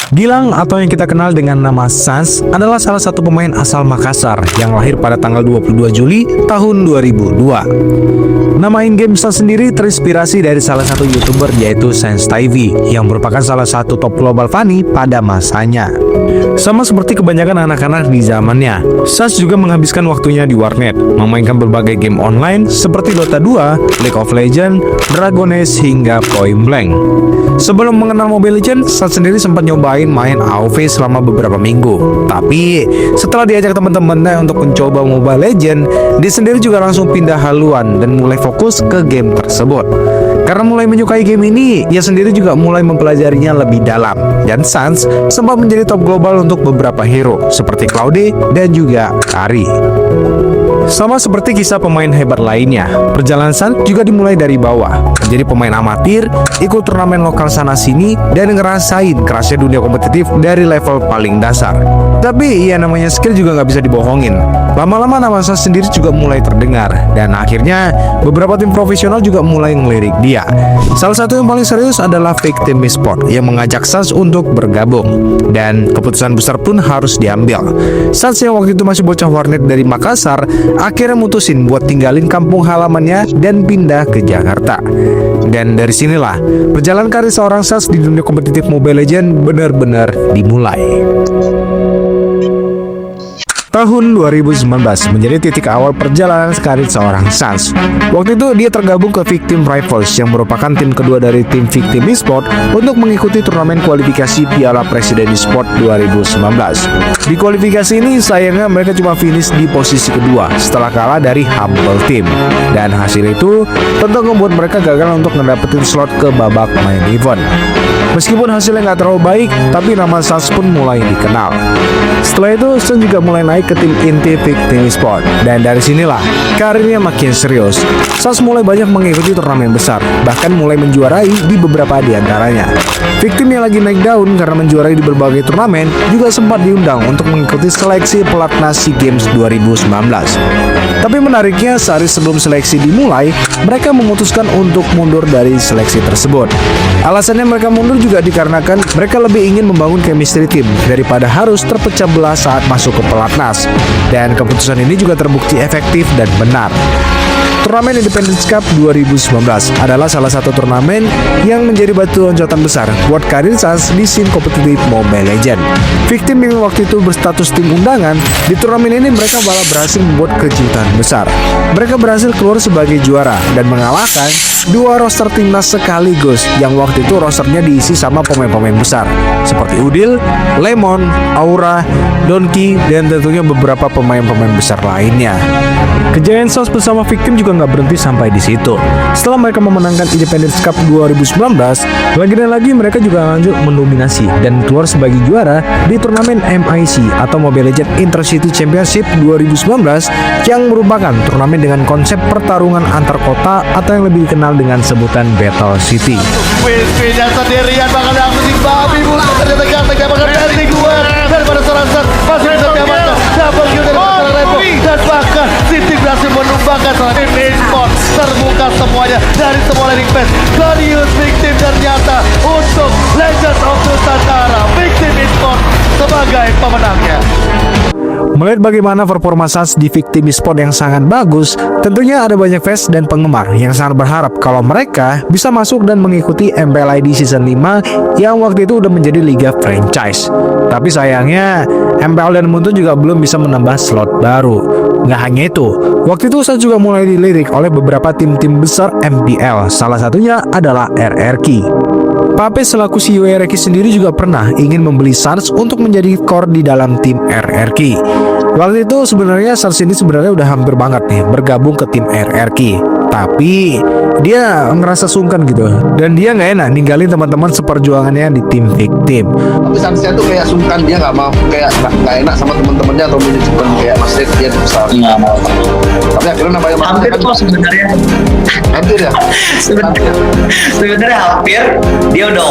Gilang atau yang kita kenal dengan nama Sans adalah salah satu pemain asal Makassar yang lahir pada tanggal 22 Juli tahun 2002. Nama in-game Sans sendiri terinspirasi dari salah satu YouTuber yaitu Senstyv yang merupakan salah satu top global funny pada masanya. Sama seperti kebanyakan anak-anak di zamannya, Sans juga menghabiskan waktunya di warnet, memainkan berbagai game online seperti Dota 2, League of Legends, Dragon Age hingga Point Blank. Sebelum mengenal Mobile Legends, Sans sendiri sempat nyobain main AoV selama beberapa minggu. Tapi setelah diajak teman-temannya untuk mencoba Mobile Legends, dia sendiri juga langsung pindah haluan dan mulai fokus ke game tersebut. Karena mulai menyukai game ini, ia sendiri juga mulai mempelajarinya lebih dalam. Dan Sans sempat menjadi top global untuk beberapa hero seperti Claude dan juga Kari. Sama seperti kisah pemain hebat lainnya, perjalanan Sans juga dimulai dari bawah, menjadi pemain amatir, ikut turnamen lokal sana-sini, dan ngerasain kerasnya dunia kompetitif dari level paling dasar. Tapi ya namanya skill juga nggak bisa dibohongin. Lama-lama nama Sans sendiri juga mulai terdengar, dan akhirnya beberapa tim profesional juga mulai ngelirik dia. Salah satu yang paling serius adalah Victim Esport yang mengajak Sans untuk bergabung, dan keputusan besar pun harus diambil. Sans yang waktu itu masih bocah warnet dari Makassar akhirnya mutusin buat tinggalin kampung halamannya dan pindah ke Jakarta. Dan dari sinilah perjalanan karir seorang Sans di dunia kompetitif Mobile Legends benar-benar dimulai. Tahun 2019 menjadi titik awal perjalanan karir seorang Sans. Waktu itu dia tergabung ke Victim Rivals yang merupakan tim kedua dari tim Victim Esport untuk mengikuti turnamen kualifikasi Piala Presiden Esport 2019. Di kualifikasi ini sayangnya mereka cuma finish di posisi kedua setelah kalah dari Humble Team. Dan hasil itu tentu membuat mereka gagal untuk mendapatkan slot ke babak main event. Meskipun hasilnya nggak terlalu baik, tapi nama Sans pun mulai dikenal. Setelah itu, Sans juga mulai naik ke tim inti Victim Esport. Dan dari sinilah, karirnya makin serius. Sans mulai banyak mengikuti turnamen besar, bahkan mulai menjuarai di beberapa di antaranya. Victim yang lagi naik daun karena menjuarai di berbagai turnamen, juga sempat diundang untuk mengikuti seleksi pelatnas SEA Games 2019. Tapi menariknya, sehari sebelum seleksi dimulai, mereka memutuskan untuk mundur dari seleksi tersebut. Alasannya mereka mundur juga dikarenakan mereka lebih ingin membangun chemistry tim daripada harus terpecah belah saat masuk ke pelatnas. Dan keputusan ini juga terbukti efektif dan benar. Turnamen Independence Cup 2019 adalah salah satu turnamen yang menjadi batu loncatan besar buat karir Sans di scene kompetitif Mobile Legends. Victim yang waktu itu berstatus tim undangan, di turnamen ini mereka malah berhasil membuat kejutan besar. Mereka berhasil keluar sebagai juara dan mengalahkan dua roster timnas sekaligus yang waktu itu rosternya diisi sama pemain-pemain besar seperti Udil, Lemon, Aura, Donkey, dan tentunya beberapa pemain-pemain besar lainnya. Kejayaan Sans bersama Victim juga nggak berhenti sampai di situ. Setelah mereka memenangkan Independence Cup 2019, lagi dan lagi mereka juga lanjut mendominasi dan keluar sebagai juara di turnamen MIC atau Mobile Legends Intercity Championship 2019 yang merupakan turnamen dengan konsep pertarungan antar kota atau yang lebih dikenal dengan sebutan Battle City. Win-winnya sendirian bakal dapetin babi bukan ternyata ganteng bakal dari luar daripada seorang Sans masih bisa diamankan double kill dari seorang Revo dan bahkan City berhasil menumbangkan seorang tim Esport. Terbuka semuanya dari semua landing phase. Gladius Victim ternyata untuk Legends of Nusantara Victim Esport sebagai pemenangnya. Melihat bagaimana performa Sans di Victim Esport yang sangat bagus, tentunya ada banyak fans dan penggemar yang sangat berharap kalau mereka bisa masuk dan mengikuti MPLID Season 5 yang waktu itu udah menjadi liga franchise. Tapi sayangnya, MPL dan Muntun juga belum bisa menambah slot baru. Nggak hanya itu, waktu itu Sans juga mulai dilirik oleh beberapa tim-tim besar MPL, salah satunya adalah RRQ. Pape selaku CEO RRQ sendiri juga pernah ingin membeli Sans untuk menjadi core di dalam tim RRQ. Waktu itu sebenarnya Sans ini sebenarnya udah hampir banget nih bergabung ke tim RRQ. Tapi dia ngerasa sungkan gitu, dan dia nggak enak ninggalin teman-teman seperjuangannya di tim Victim. Tapi Sansnya tuh kayak sungkan, dia nggak mau, kayak nggak enak sama teman-temannya atau manajemen, kayak maksudnya dia besar. Tapi akhirnya namanya hampir kok sebenarnya. Hampir ya. Sebenarnya hampir. Dia udah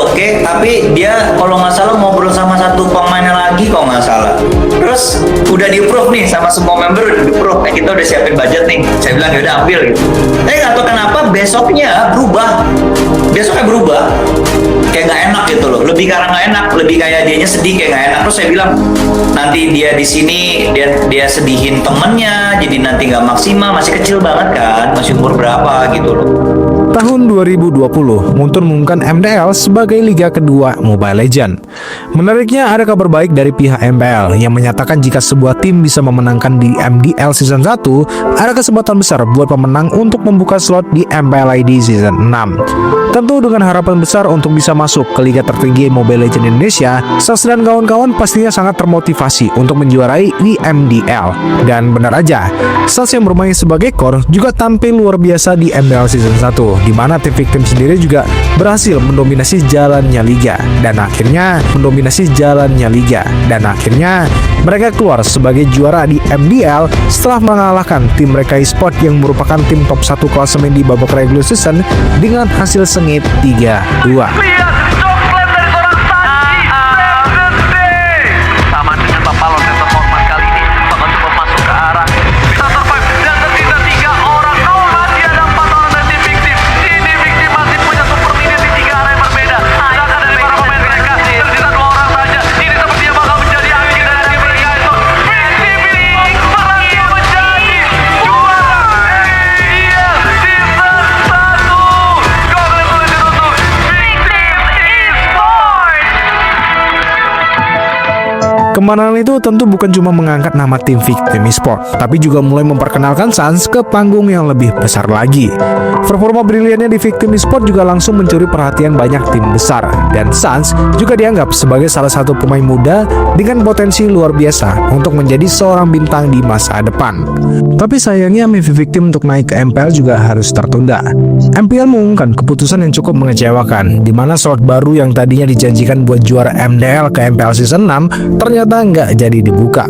oke, tapi dia kalau nggak salah ngobrol sama satu pemainnya lagi kalau nggak salah. Terus udah di approve nih sama semua member, udah di approve. Kita udah siapin budget nih. Saya bilang ya udah ambil gitu. Tapi nggak tahu kenapa besoknya berubah. kayak nggak enak gitu loh. Lebih karena nggak enak, lebih kayak dianya sedih kayak nggak enak. Terus saya bilang nanti dia di sini dia sedihin temennya, jadi nanti nggak maksimal, masih kecil banget kan, masih umur berapa gitu loh. Tahun 2020, Muntun mengumumkan MDL sebagai liga kedua Mobile Legends. Menariknya, ada kabar baik dari pihak MPL yang menyatakan jika sebuah tim bisa memenangkan di MDL Season 1, ada kesempatan besar buat pemenang untuk membuka slot di MPL ID Season 6. Tentu dengan harapan besar untuk bisa masuk ke liga tertinggi Mobile Legends Indonesia, Sas dan kawan-kawan pastinya sangat termotivasi untuk menjuarai di MDL. Dan benar aja, Sas yang bermain sebagai core juga tampil luar biasa di MDL Season 1, di mana tim Victim sendiri juga berhasil mendominasi jalannya liga dan akhirnya mereka keluar sebagai juara di MDL setelah mengalahkan tim mereka eSport yang merupakan tim top 1 klasemen di babak regular season dengan hasil sengit 3-2. Kemenangan itu tentu bukan cuma mengangkat nama tim Victim Esports, tapi juga mulai memperkenalkan Sans ke panggung yang lebih besar lagi. Performa briliannya di Victim Esports juga langsung mencuri perhatian banyak tim besar, dan Sans juga dianggap sebagai salah satu pemain muda dengan potensi luar biasa untuk menjadi seorang bintang di masa depan. Tapi sayangnya mimpi Victim untuk naik ke MPL juga harus tertunda. MPL mengumumkan keputusan yang cukup mengecewakan, di mana slot baru yang tadinya dijanjikan buat juara MDL ke MPL Season 6 ternyata nggak jadi dibuka.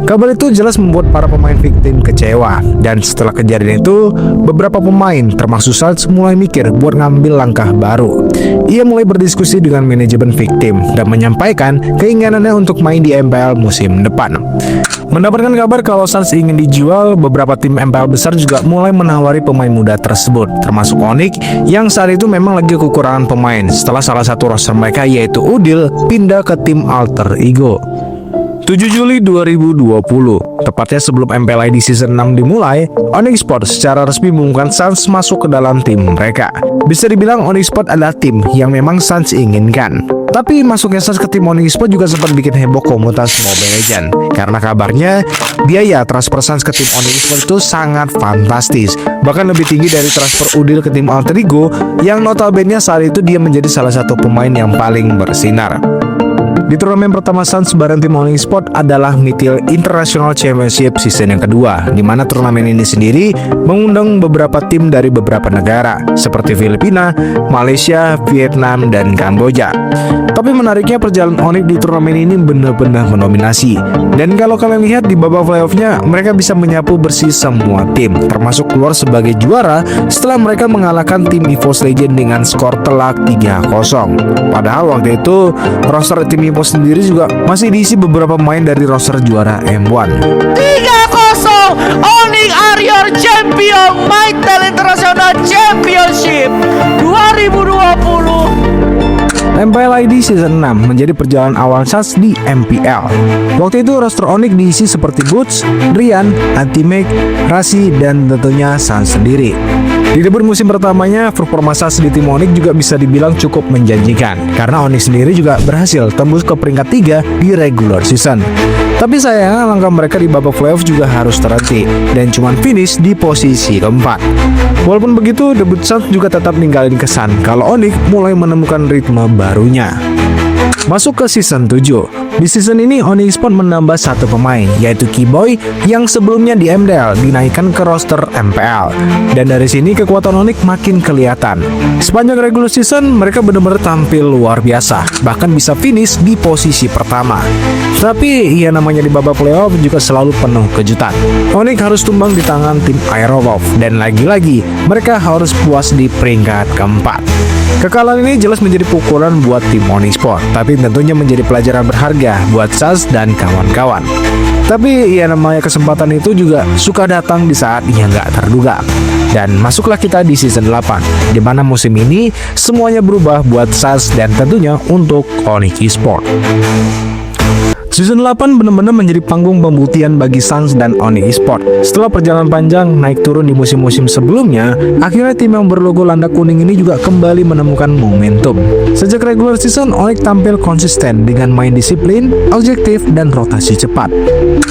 Kabar itu jelas membuat para pemain Victim kecewa, dan setelah kejadian itu beberapa pemain termasuk Sans mulai mikir buat ngambil langkah baru. Ia mulai berdiskusi dengan manajemen Victim dan menyampaikan keinginannya untuk main di MPL musim depan. Mendapatkan kabar kalau Sans ingin dijual, beberapa tim MPL besar juga mulai menawari pemain muda tersebut, termasuk Onyx yang saat itu memang lagi kekurangan pemain setelah salah satu roster mereka yaitu Udil pindah ke tim Alter Ego. 7 Juli 2020, tepatnya sebelum MPL ID Season 6 dimulai, Onyx Sport secara resmi mengumumkan Sans masuk ke dalam tim mereka. Bisa dibilang Onyx Sport adalah tim yang memang Sans inginkan. Tapi masuknya Sans ke tim Onyx Sport juga sempat bikin heboh komunitas Mobile Legends, karena kabarnya biaya transfer Sans ke tim Onyx Sport itu sangat fantastis, bahkan lebih tinggi dari transfer Udil ke tim Alter Ego yang notabene saat itu dia menjadi salah satu pemain yang paling bersinar. Di turnamen pertama Sans bareng tim Onyx Sport adalah Mythical International Championship season yang kedua, di mana turnamen ini sendiri mengundang beberapa tim dari beberapa negara seperti Filipina, Malaysia, Vietnam, dan Kamboja. Tapi menariknya perjalanan Onyx di turnamen ini benar-benar mendominasi. Dan kalau kalian lihat di babak playoff-nya, mereka bisa menyapu bersih semua tim, termasuk keluar sebagai juara setelah mereka mengalahkan tim EVOS Legend dengan skor telak 3-0. Padahal waktu itu roster tim EVOS sendiri juga masih diisi beberapa pemain dari roster juara M1. 3-0, Onyx are your champion, Mythical International Championship 2020. MPL ID Season 6 menjadi perjalanan awal Sans di MPL. Waktu itu roster Onyx diisi seperti Boots, Rian, Antimake, Rasi, dan tentunya Sans sendiri. Di debut musim pertamanya, performa Sans di tim Onyx juga bisa dibilang cukup menjanjikan, karena Onyx sendiri juga berhasil tembus ke peringkat 3 di regular season. Tapi sayangnya langkah mereka di babak playoff juga harus terhenti, dan cuma finish di posisi keempat. Walaupun begitu, debut Sans juga tetap ninggalin kesan kalau Onyx mulai menemukan ritme barunya. Masuk ke season 7. Di season ini Onyx Sport menambah satu pemain, yaitu Keyboy yang sebelumnya di MDL dinaikkan ke roster MPL. Dan dari sini kekuatan Onyx makin kelihatan. Sepanjang regular season mereka benar-benar tampil luar biasa, bahkan bisa finish di posisi pertama. Tapi ya namanya di babak playoff juga selalu penuh kejutan. Onyx harus tumbang di tangan tim Aerowolf, dan lagi-lagi mereka harus puas di peringkat keempat. Kekalahan ini jelas menjadi pukulan buat tim Onyx Sport, tapi tentunya menjadi pelajaran berharga buat Sans dan kawan-kawan. Tapi ya namanya kesempatan itu juga suka datang di saat yang nggak terduga. Dan masuklah kita di season 8, di mana musim ini semuanya berubah buat Suns dan tentunya untuk Onyx Esports. Season 8 benar-benar menjadi panggung pembuktian bagi Suns dan Onyx Esports. Setelah perjalanan panjang naik turun di musim-musim sebelumnya, akhirnya tim yang berlogo landak kuning ini juga kembali menemukan momentum. Sejak regular season, Onyx tampil konsisten dengan main disiplin, objektif, dan rotasi cepat.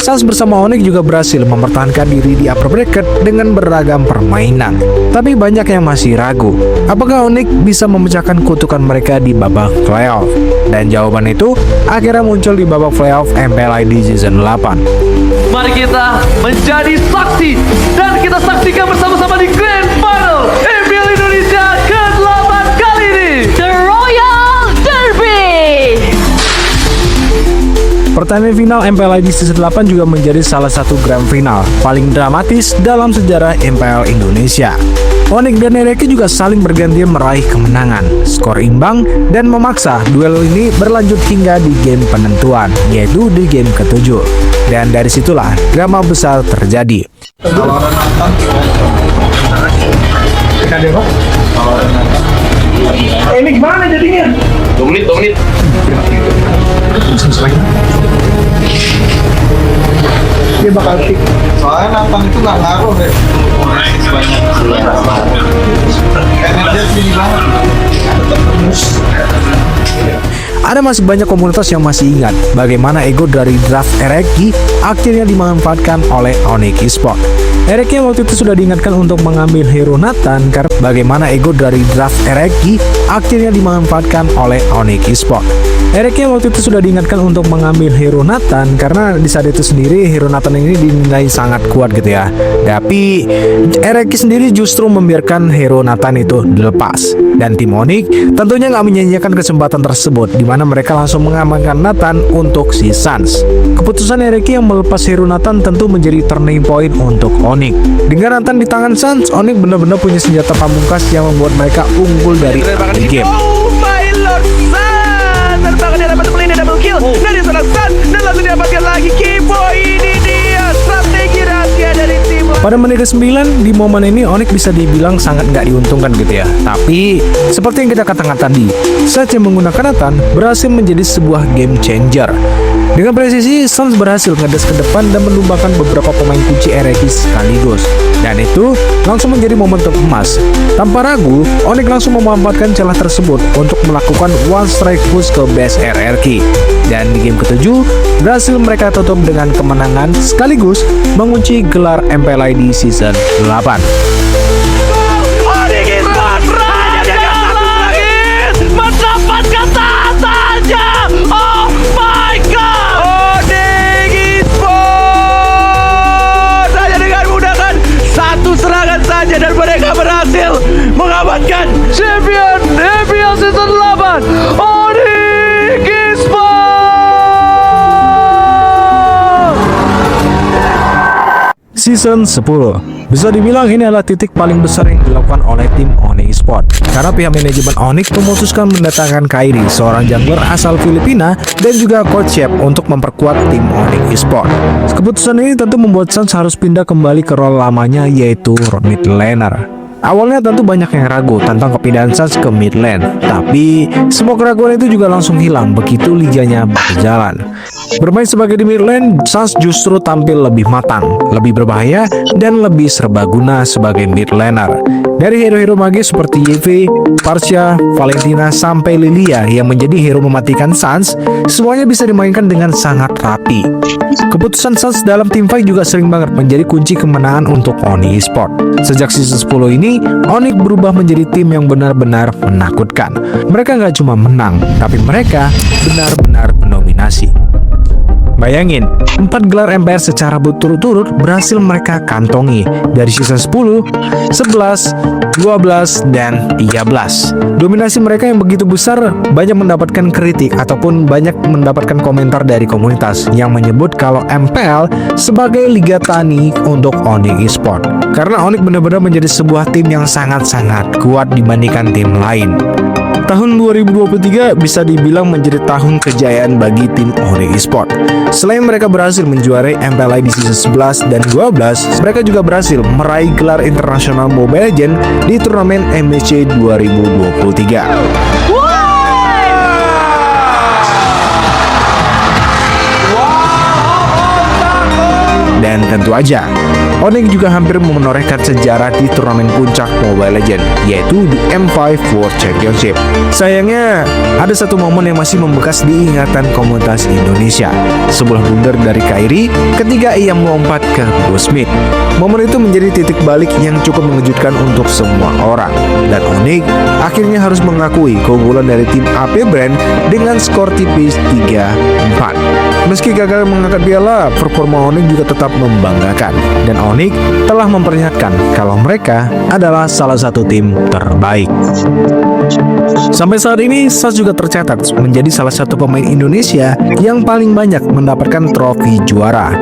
Suns bersama Onyx juga berhasil mempertahankan diri di upper bracket dengan beragam permainan. Tapi banyak yang masih ragu, apakah Onyx bisa memecahkan kutukan mereka di babak playoff? Dan jawaban itu akhirnya muncul di babak playoff MPLID Season 8. Mari kita menjadi saksi dan kita saksikan bersama-sama di Grand Final MPL Indonesia ke-8 kali ini, The Royal Derby. Pertandingan final MPLID Season 8 juga menjadi salah satu grand final paling dramatis dalam sejarah MPL Indonesia. Onyx dan RRQ juga saling bergantian meraih kemenangan, skor imbang, dan memaksa duel ini berlanjut hingga di game penentuan, yaitu di game ke-7. Dan dari situlah drama besar terjadi. Ini gimana jadinya? 2 menit. Dia bakal kick. Soalnya Nathan itu nggak ngaruh deh. Energi tinggi banget. Ada masih banyak komunitas yang masih ingat bagaimana ego dari draft RRQ akhirnya dimanfaatkan oleh Onyx Esports. RRQ yang waktu itu sudah diingatkan untuk mengambil hero Nathan karena bagaimana ego dari draft RRQ akhirnya dimanfaatkan oleh Onyx Esports. RRQ yang waktu itu sudah diingatkan untuk mengambil hero Nathan karena di saat itu sendiri hero Nathan ini dinilai sangat kuat gitu ya. Tapi RRQ sendiri justru membiarkan hero Nathan itu dilepas. Dan tim Onyx tentunya nggak menyanyiakan kesempatan tersebut di mana mereka langsung mengamankan Nathan untuk si Suns. Keputusan RRQ yang melepas hero Nathan tentu menjadi turning point untuk Onyx. Dengan Nathan di tangan Suns, Onyx benar-benar punya senjata pamungkas yang membuat mereka unggul dari early game. Oh my lord, Sun! Terbang dia dapat pelini double kill dari seorang Sun dan langsung didapatkan lagi Kibo. Ini dia strategi rahasia dari tim. Pada menit ke-9, di momen ini Onyx bisa dibilang sangat nggak diuntungkan gitu ya. Tapi, seperti yang kita katakan tadi, Suns yang menggunakan Nathan berhasil menjadi sebuah game changer. Dengan presisi, Suns berhasil ngedes ke depan dan menumbangkan beberapa pemain kunci RRQ sekaligus. Dan itu langsung menjadi momentum emas. Tanpa ragu, Onyx langsung memanfaatkan celah tersebut untuk melakukan one strike push ke base RRQ. Dan di game ke-7, berhasil mereka tutup dengan kemenangan sekaligus mengunci gelar MPLID Season 8. Onyx Esports lagi mendapatkan saja. Oh my god, Onyx Esports hanya dengan menggunakan satu serangan saja dan mereka berhasil mengamankan champion MPL Season 8 Onyx Esports. Season 10 bisa dibilang ini adalah titik paling besar yang dilakukan oleh tim Onyx Esports karena pihak manajemen Onyx memutuskan mendatangkan Kairi, seorang jungler asal Filipina, dan juga coach Shep untuk memperkuat tim Onyx Esports. Keputusan ini tentu membuat Suns harus pindah kembali ke role lamanya, yaitu mid laner. Awalnya tentu banyak yang ragu tentang kepindahan Suns ke mid lane, tapi semua keraguan itu juga langsung hilang begitu liganya berjalan. Bermain sebagai di mid lane, Suns justru tampil lebih matang, lebih berbahaya, dan lebih serbaguna sebagai mid laner. Dari hero-hero magis seperti Yeve, Parcia, Valentina, sampai Lilia yang menjadi hero mematikan Suns, semuanya bisa dimainkan dengan sangat rapi. Keputusan Suns dalam teamfight juga sering banget menjadi kunci kemenangan untuk Onyx Esports. Sejak season 10 ini, Onyx berubah menjadi tim yang benar-benar menakutkan. Mereka nggak cuma menang, tapi mereka benar-benar mendominasi. Bayangin, 4 gelar MPL secara berturut-turut berhasil mereka kantongi dari season 10, 11, 12, dan 13. Dominasi mereka yang begitu besar banyak mendapatkan kritik ataupun banyak mendapatkan komentar dari komunitas yang menyebut kalau MPL sebagai liga tani untuk Onyx Esports. Karena Onyx benar-benar menjadi sebuah tim yang sangat-sangat kuat dibandingkan tim lain. Tahun 2023 bisa dibilang menjadi tahun kejayaan bagi tim Onyx Esports. Selain mereka berhasil menjuarai MPLI di season 11 dan 12, mereka juga berhasil meraih gelar internasional Mobile Legends di turnamen MSC 2023. Dan tentu aja, Onyx juga hampir menorehkan sejarah di turnamen puncak Mobile Legends, yaitu di M5 World Championship. Sayangnya, ada satu momen yang masih membekas di ingatan komunitas Indonesia. Sebuah blunder dari Kairi ketika ia melompat ke Smith. Momen itu menjadi titik balik yang cukup mengejutkan untuk semua orang. Dan Onyx akhirnya harus mengakui keunggulan dari tim AP Brand dengan skor tipis 3-4. Meski gagal mengangkat piala, performa Onyx juga tetap membanggakan, dan Onyx telah memperlihatkan kalau mereka adalah salah satu tim terbaik. Sampai saat ini, SAS juga tercatat menjadi salah satu pemain Indonesia yang paling banyak mendapatkan trofi juara,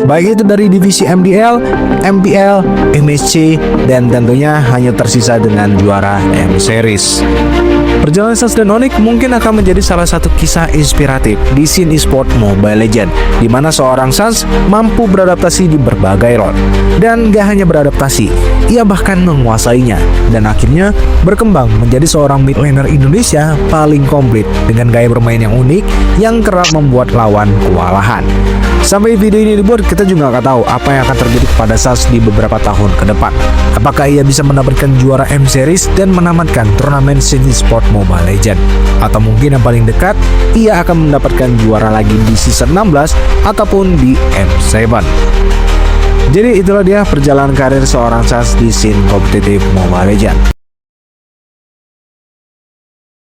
baik itu dari divisi MDL, MPL, MSC, dan tentunya hanya tersisa dengan juara M-Series. Perjalanan SAS dan Onyx mungkin akan menjadi salah satu kisah inspiratif di scene e-sport Mobile Legends, di mana seorang SAS mampu beradaptasi di berbagai role. Dan gak hanya beradaptasi, ia bahkan menguasainya, dan akhirnya berkembang menjadi seorang mid laner Indonesia paling komplit dengan gaya bermain yang unik yang kerap membuat lawan kewalahan. Sampai video ini dibuat, kita juga nggak tahu apa yang akan terjadi kepada SAS di beberapa tahun ke depan. Apakah ia bisa mendapatkan juara M-Series dan menamatkan turnamen scene e-sport Mobile Legends? Atau mungkin yang paling dekat, ia akan mendapatkan juara lagi di season 16 ataupun di M7. Jadi itulah dia perjalanan karir seorang SAS di scene kompetitif Mobile Legends.